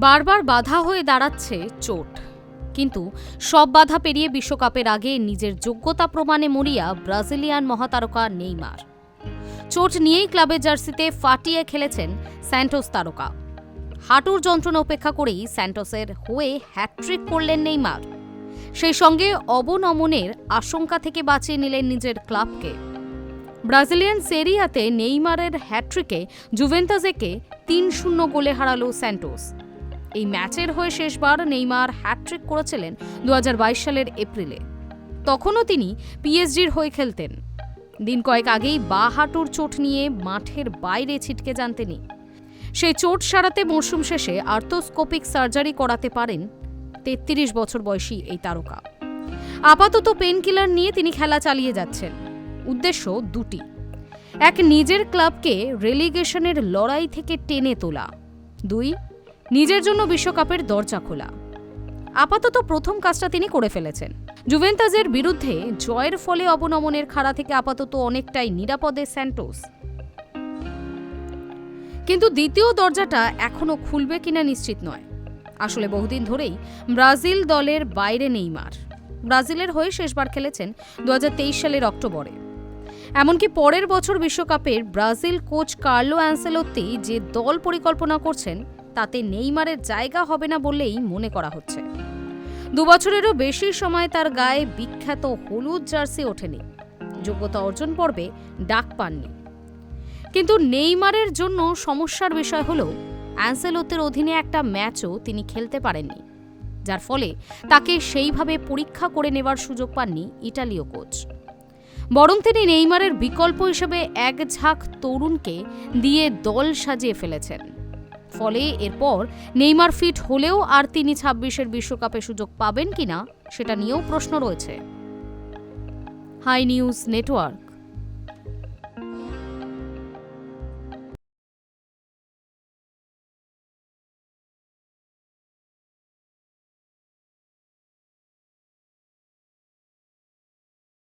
বারবার বাধা হয়ে দাঁড়াচ্ছে চোট, কিন্তু সব বাধা পেরিয়ে বিশ্বকাপের আগে নিজের যোগ্যতা প্রমাণে মরিয়া ব্রাজিলিয়ান মহাতারকা নেইমার। চোট নিয়েই ক্লাবের জার্সিতে ফাটিয়ে খেলেছেন স্যান্টোস তারকা। হাঁটুর যন্ত্রণা উপেক্ষা করেই স্যান্টোসের হয়ে হ্যাটট্রিক করলেন নেইমার। সেই সঙ্গে অবনমনের আশঙ্কা থেকে বাঁচিয়ে নিলেন নিজের ক্লাবকে। ব্রাজিলিয়ান সেরিয়াতে নেইমারের হ্যাটট্রিকে জুভেন্টাসকে ৩-০ গোলে হারালো স্যান্টোস। এই ম্যাচের হয়ে শেষবার নেইমার হ্যাটট্রিক করেছিলেন ২০২২ সালের এপ্রিলে। তখনও তিনি পিএসজির হয়ে খেলতেন। দিন কয়েক আগেই বাঁ হাঁটুর চোট নিয়ে মাঠের বাইরে ছিটকে যান তিনি। সেই চোট সারাতে মরশুম শেষে আর্থ্রোস্কোপিক সার্জারি করাতে পারেন ৩৩ বছর বয়সী এই তারকা। আপাতত পেন কিলার নিয়ে তিনি খেলা চালিয়ে যাচ্ছেন। উদ্দেশ্য দুটি: এক, নিজের ক্লাবকে রেলিগেশনের লড়াই থেকে টেনে তোলা; দুই, নিজের জন্য বিশ্বকাপের দরজা খোলা। আপাতত প্রথম কাজটা তিনি করে ফেলেছেন। জুভেন্টাসের বিরুদ্ধে জয়ের ফলে অবনমনের খাড়া থেকে আপাতত অনেকটাই নিরাপদে স্যান্টোস। কিন্তু দ্বিতীয় দরজাটা এখনো খুলবে কিনা নিশ্চিত নয়। আসলে বহুদিন ধরেই ব্রাজিল দলের বাইরে নেইমার। ব্রাজিলের হয়ে শেষবার খেলেছেন ২০২৩ সালের অক্টোবরে। এমনকি পরের বছর বিশ্বকাপের ব্রাজিল কোচ কার্লো অ্যানসেলোত্তি যে দল পরিকল্পনা করছেন তাতে নেইমারের জায়গা হবে না বললেই মনে করা হচ্ছে। ২ বছরেরও বেশি সময় তার গায়ে বিখ্যাত হলুদ জার্সি ওঠেনি, যোগ্যতা অর্জন পর্বে ডাক পাননি। কিন্তু নেইমারের জন্য সমস্যার বিষয় হলো অ্যানসেলোত্তির অধীনে একটা ম্যাচও তিনি খেলতে পারেননি, যার ফলে তাকে সেইভাবে পরীক্ষা করে নেওয়ার সুযোগ পাননি ইটালীয় কোচ। বরং তিনি নেইমারের বিকল্প হিসেবে এক ঝাঁক তরুণকে দিয়ে দল সাজিয়ে ফেলেছেন। ফলে এরপর নেইমার ফিট হলেও আর তিনি ২৬-এর বিশ্বকাপে সুযোগ পাবেন কিনা সেটা নিয়েও প্রশ্ন রয়েছে। Hi news network.